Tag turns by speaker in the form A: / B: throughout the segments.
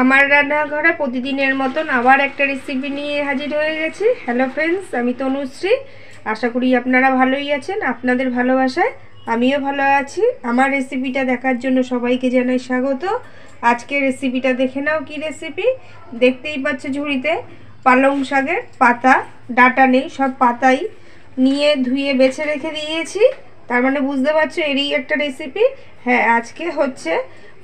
A: আমার রান্নাঘরে প্রতিদিনের মতন আবার একটা রেসিপি নিয়ে হাজির হয়ে গেছি। হ্যালো ফ্রেন্ডস, আমি তনুশ্রী। আশা করি আপনারা ভালোই আছেন। আপনাদের ভালোবাসায় আমিও ভালো আছি। আমার রেসিপিটা দেখার জন্য সবাইকে জানাই স্বাগত। আজকে রেসিপিটা দেখে নাও। কি রেসিপি দেখতেই পাচ্ছ, ঝুড়িতে পালং শাকের পাতা, ডাটা নেই, সব পাতাই নিয়ে ধুয়ে বেছে রেখে দিয়েছি। তার মানে বুঝতে পারছো এরই একটা রেসিপি। হ্যাঁ, আজকে হচ্ছে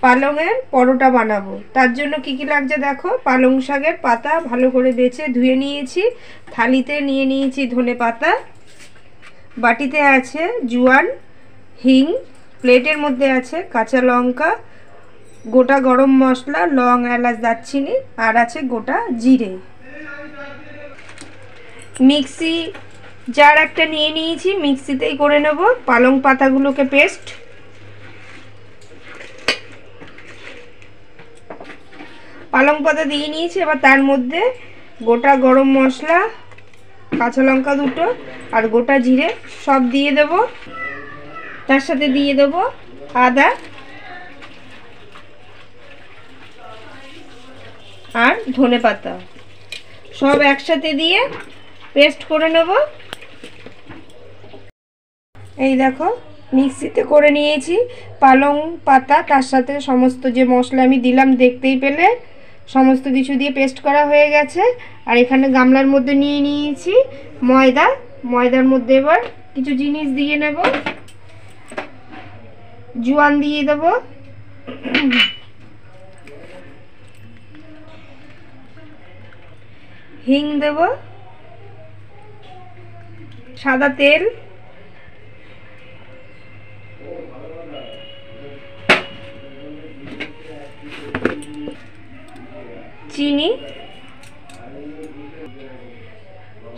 A: পালংয়ের পরোটা বানাবো। তার জন্য কি কি লাগছে দেখো। পালং শাকের পাতা ভালো করে বেছে ধুয়ে নিয়েছি। থালিতে নিয়ে নিয়েছি ধনে পাতা, বাটিতে আছে জোয়ান, হিং, প্লেটের মধ্যে আছে কাঁচা লঙ্কা, গোটা গরম মশলা, লং, এলাচ, দারচিনি, আর আছে গোটা জিরে। মিক্সি জার একটা নিয়ে নিয়েছি, মিক্সিতেই করে নেব পালং পাতাগুলোকে পেস্ট। পালং পাতা দিয়ে নিয়েছি। এবার তার মধ্যে গোটা গরম মশলা, কাঁচা লঙ্কা দুটো আর গোটা জিরে সব দিয়ে দেব। তার সাথে দিয়ে দেব আদা আর ধনে পাতা, সব একসাথে দিয়ে পেস্ট করে নেব। এই দেখো মিক্সিতে করে নিয়েছি পালং পাতা, তার সাথে সমস্ত যে মশলা আমি দিলাম দেখতেই পেলে, সমস্ত কিছু দিয়ে পেস্ট করা হয়ে গেছে। আর এখানে গামলার মধ্যে নিয়ে নিয়েছি ময়দা। ময়দার মধ্যে এবার কিছু জিনিস দিয়ে নেব। জোয়ান দিয়ে দেব, হিং দেব, সাদা তেল, চিনি,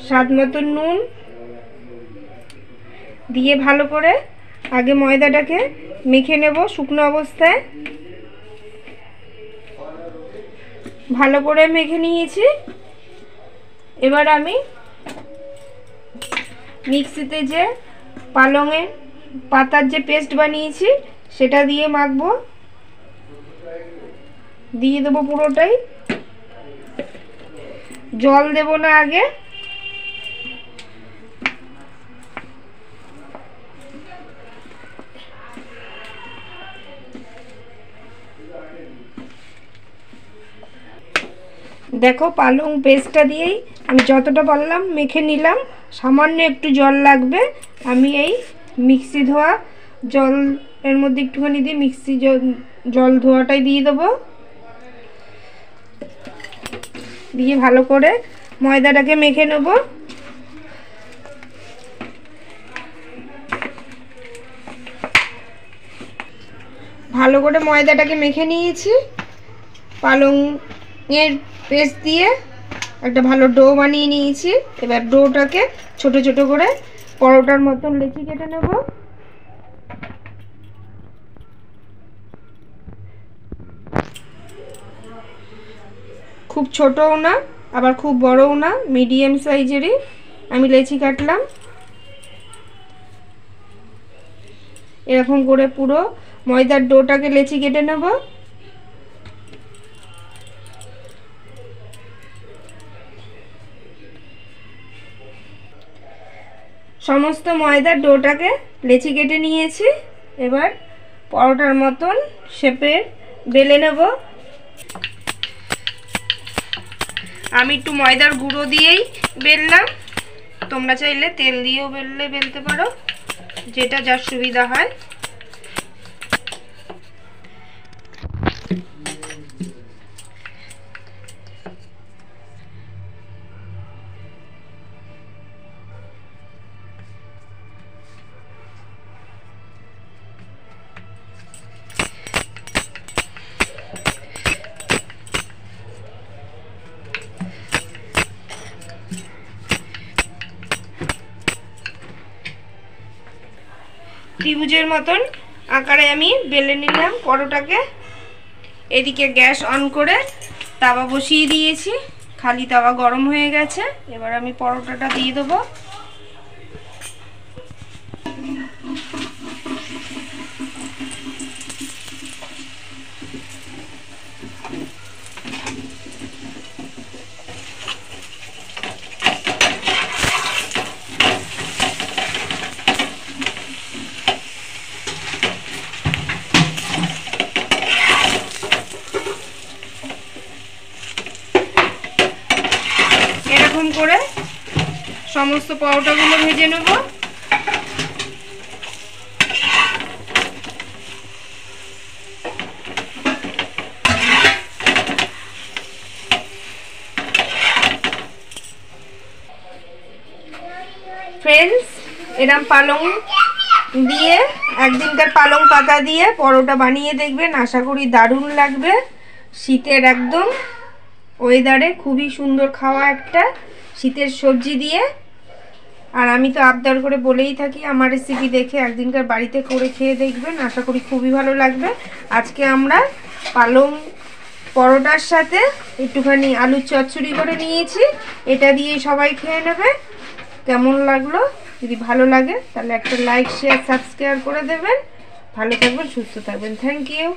A: স্বাদ মতন নুন দিয়ে ভালো করে আগে ময়দাটাকে মেখে নেব। শুকনো অবস্থায় ভালো করে মেখে নিয়েছি। এবার আমি মিক্সিতে যে পালংয়ের পাতার যে পেস্ট বানিয়েছি সেটা দিয়ে মাখবো। দিয়ে দেবো পুরোটাই, জল দেব না আগে। দেখো পালং পেস্টটা দিয়েই আমি যতটা পারলাম মেখে নিলাম। সামান্য একটু জল লাগবে। আমি এই মিক্সি ধোয়া জল এর মধ্যে একটুখানি দিয়ে মিক্সি জল ধোয়াটাই দিয়ে দেবো। দিয়ে ভালো করে ময়দাটাকে মেখে নেব। ভালো করে ময়দাটাকে মেখে নিয়েছি। পালংয়ের পেস্ট দিয়ে একটা ভালো ডো বানিয়ে নিয়েছি। এবার ডোটাকে ছোট ছোট করে পরোটার মতন লেচি কেটে নেব। খুব ছোটও না আবার খুব বড়ও না, মিডিয়াম সাইজেরই আমি লেচি কাটলাম। এরকম করে পুরো ময়দার ডোটাকে লেচি কেটে নেব। সমস্ত ময়দার ডোটাকে লেচি কেটে নিয়েছি। এবার পরোটার মতন শেপে বেলে নেব। আমি একটু ময়দার গুঁড়ো দিয়েই বেললাম। তোমরা চাইলে তেল দিয়েও বেলতে পারো, যেটা যার সুবিধা হয়। ত্রিভুজের মতন আকারে আমি বেলে নিলাম পরোটাকে। এদিকে গ্যাস অন করে তাওয়া বসিয়ে দিয়েছি, খালি তাওয়া গরম হয়ে গেছে। এবার আমি পরোটাটা দিয়ে দেবো। সমস্ত পরোটাগুলো ভেজে নেব। ফ্রেন্ডস, এরম পালং দিয়ে একদিনকার পালং পাতা দিয়ে পরোটা বানিয়ে দেখবেন, আশা করি দারুণ লাগবে। শীতের একদম ওয়েদারে খুবই সুন্দর খাওয়া একটা শীতের সবজি দিয়ে। আর আমি তো আবদার করে বলেই থাকি আমার রেসিপি দেখে একদিনকার বাড়িতে করে খেয়ে দেখবেন, আশা করি খুবই ভালো লাগবে। আজকে আমরা পালং পরোটার সাথে একটুখানি আলুর চচ্চড়ি করে নিয়েছি, এটা দিয়েই সবাই খেয়ে নেবে। কেমন লাগলো? যদি ভালো লাগে তাহলে একটা লাইক শেয়ার সাবস্ক্রাইব করে দেবেন। ভালো থাকবেন, সুস্থ থাকবেন। Thank you.